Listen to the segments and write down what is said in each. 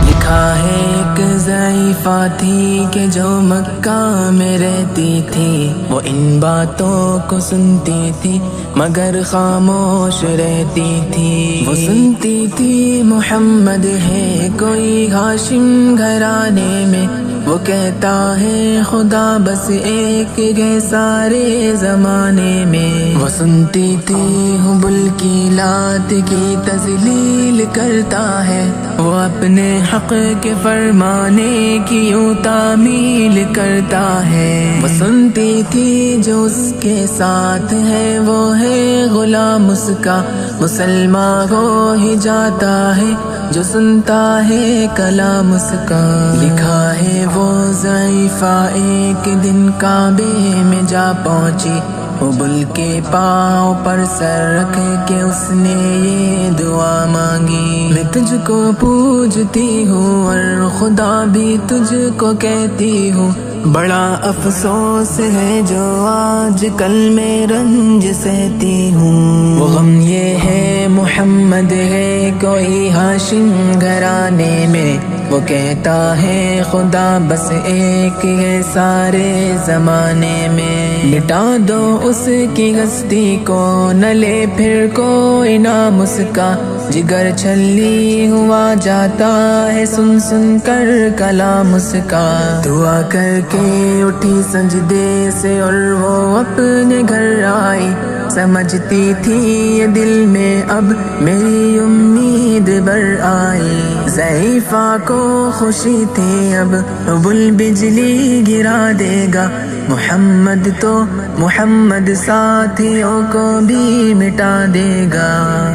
لکھا ہے ایک ضعیفہ تھی کہ جو مکہ میں رہتی تھی، وہ ان باتوں کو سنتی تھی مگر خاموش رہتی تھی۔ وہ سنتی تھی محمد ہے کوئی ہاشم گھرانے میں، وہ کہتا ہے خدا بس ایک ہے سارے زمانے میں۔ وہ سنتی تھی حبل کی لات کی تذلیل کرتا ہے، وہ اپنے حق کے فرمانے کی یوں تعمیل کرتا ہے۔ وہ سنتی تھی جو اس کے ساتھ ہے وہ ہے غلام اس کا، مسلمان ہو ہی جاتا ہے جو سنتا ہے کلام اس کا۔ لکھا ہے وہ ضعیفہ ایک دن کعبے میں جا پہنچی، حبل کے پاؤں پر سر رکھ کے اس نے یہ دعا مانگی، میں تجھ کو پوجتی ہوں اور خدا بھی تجھ کو کہتی ہوں، بڑا افسوس ہے جو آج کل میں رنج سہتی ہوں۔ وہ غم یہ ہے محمد ہے کوئی ہاشم گھرانے میں، وہ کہتا ہے خدا بس ایک ہے سارے زمانے میں۔ مٹا دو اس کی ہستی کو نہ لے پھر کوئی نام اس کا، جگر چھلی ہوا جاتا ہے سن سن کر کلام اس کا۔ دعا کر کے اٹھی سجدے سے اور وہ اپنے گھر آئی، سمجھتی تھی یہ دل میں اب میری امید بر آئی۔ ضعیفہ کو خوشی تھی اب حبل بجلی گرا دے گا، محمد تو محمد ساتھیوں کو بھی مٹا دے گا۔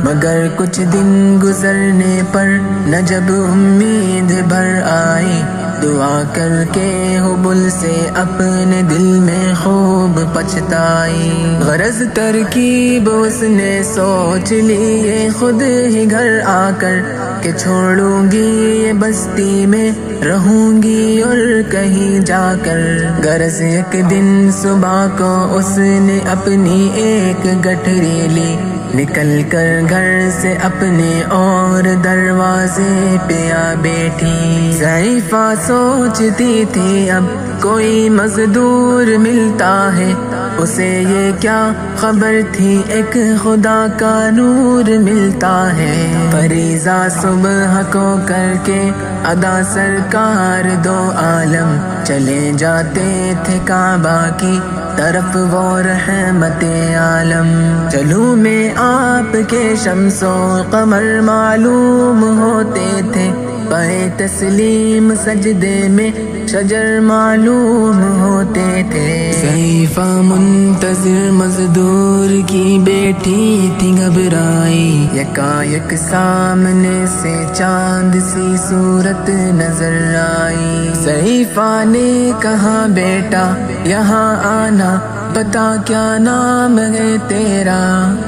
مگر کچھ دن گزرنے پر نہ جب امید بھر آئی، دعا کر کے حبل سے اپنے دل میں خوب پچھتائی۔ غرض ترکیب اس نے سوچ لی یہ خود ہی گھر آ کر، کہ چھوڑوں گی یہ بستی میں رہوں گی اور کہیں جا کر۔ غرض ایک دن صبح کو اس نے اپنی ایک گٹھری لی، نکل کر گھر سے اپنے اور دروازے پہ آ بیٹھی۔ ضعیفہ سوچتی تھی اب کوئی مزدور ملتا ہے، اسے یہ کیا خبر تھی ایک خدا کا نور ملتا ہے۔ فریضہ صبح کو کر کے ادا سرکار دو عالم چلے جاتے تھے کعبہ کی طرف وہ رحمت عالم۔ چلوں میں آپ کے شمس و قمر معلوم ہوتے تھے، پائے تسلیم سجدے میں شجر معلوم ہوتے تھے۔ ضعیفہ منتظر مزدور کی بیٹی تھی گھبرائی، یکایک سامنے سے چاند سی صورت نظر آئی۔ ضعیفہ نے کہا بیٹا یہاں آنا، بتا کیا نام ہے تیرا؟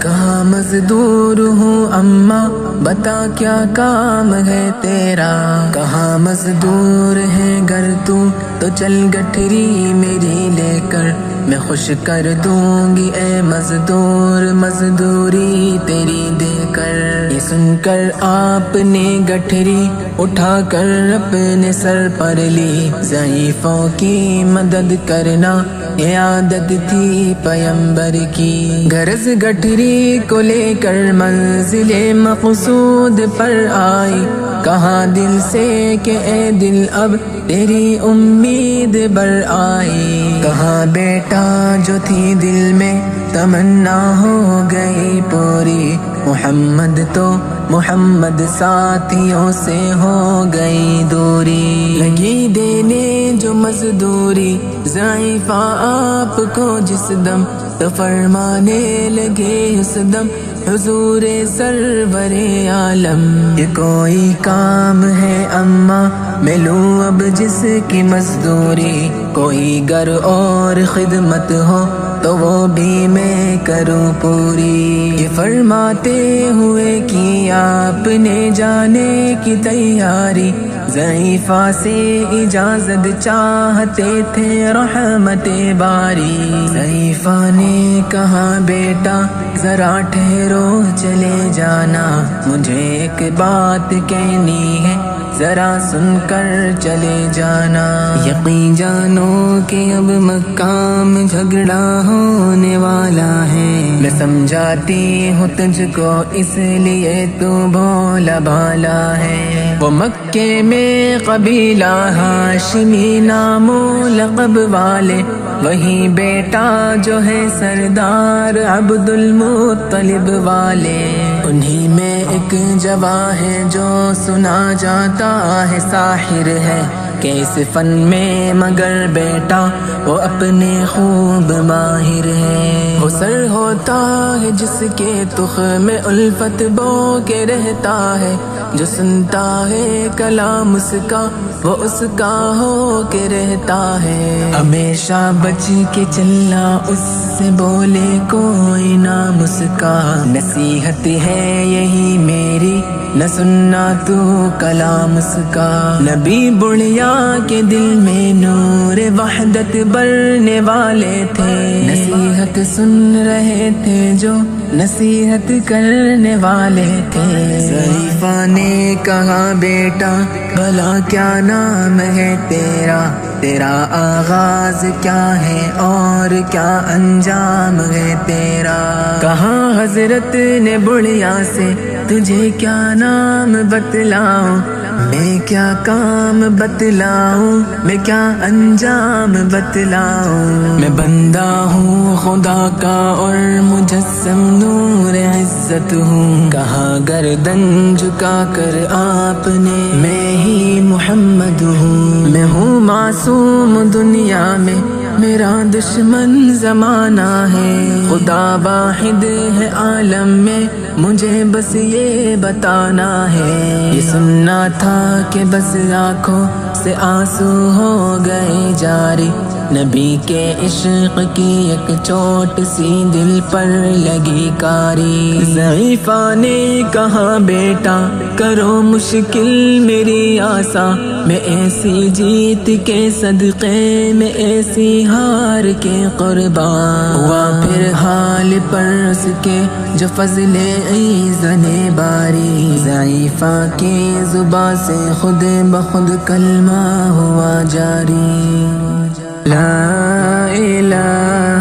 کہا مزدور ہوں اماں، بتا کیا کام ہے تیرا؟ کہا مزدور ہے گر تو چل گٹھری میری لے کر، میں خوش کر دوں گی اے مزدور مزدوری تیری دے کر۔ یہ سن کر آپ نے گٹھری اٹھا کر اپنے سر پر لی، ضعیفوں کی مدد کرنا یہ عادت تھی پیمبر کی۔ غرض گٹھری کو لے کر منزل مقصود پر آئی، کہا دل سے کہ اے دل اب تیری امید بر آئی۔ کہا بیٹا جو تھی دل میں تمنا ہو گئی پوری، محمد تو محمد ساتھیوں سے ہو گئی دوری۔ لگی دینے جو مزدوری ضعیفہ آپ کو جس دم، تو فرمانے لگے اس دم حضور سرور عالم۔ یہ کوئی کام ہے اماں میں لوں اب جس کی مزدوری، کوئی گر اور خدمت ہو تو وہ بھی میں کروں پوری۔ یہ فرماتے ہوئے کی آپ نے جانے کی تیاری، ضعیفہ سے اجازت چاہتے تھے رحمت باری، ضعیفہ نے کہا بیٹا ذرا ٹھہرو چلے جانا، مجھے ایک بات کہنی ہے ذرا سن کر چلے جانا، یقین جانو کہ اب مکہ میں جھگڑا ہونے والا ہے، میں سمجھاتی ہوں تجھ کو اس لیے تو بھولا بھالا ہے، وہ مکے میں قبیلہ ہاشمی نام و لقب والے، وہی بیٹا جو ہے سردار عبد المطلب والے، انہی میں ایک جواں ہے جو سنا جاتا ہے ساحر ہے، کہ اس فن میں مگر بیٹا وہ اپنے خوب ماہر ہے، وہ سر ہوتا ہے جس کے تخم میں الفت بو کے رہتا ہے، جو سنتا ہے کلام اس کا وہ اس کا ہو کے رہتا ہے، ہمیشہ بچ کے چلنا اس سے بولے کوئی نام اس کا، نصیحت ہے یہی میری نہ سننا تو کلام اس کا، نبی بڑھیا کے دل میں نور وحدت بھرنے والے تھے، نصیحت سن رہے تھے جو نصیحت کرنے والے تھے، ضعیفہ نے کہا بیٹا بھلا کیا نام ہے تیرا، تیرا آغاز کیا ہے اور کیا انجام ہے تیرا، کہا حضرت نے بڑھیا سے تجھے کیا نام بتلاؤں، میں کیا کام بتلاؤں، میں کیا انجام بتلاؤں، میں بندہ ہوں خدا کا اور مجسم نور عزت ہوں، کہا گردن جھکا کر آپ نے میں ہی محمد ہوں، میں ہوں معصوم دنیا میں میرا دشمن زمانہ ہے، خدا واحد ہے عالم میں مجھے بس یہ بتانا ہے، یہ سننا تھا کہ بس آنکھوں سے آنسو ہو گئے جاری، نبی کے عشق کی ایک چوٹ سی دل پر لگی کاری، ضعیفہ نے کہا بیٹا کرو مشکل میری آسا، میں ایسی جیت کے صدقے میں ایسی ہار کے قربان ہوا، پھر حال پر اس کے جو فضل ایزن باری، ضعیفہ کی زبان سے خود بخود کلمہ ہوا جاری، لا الہ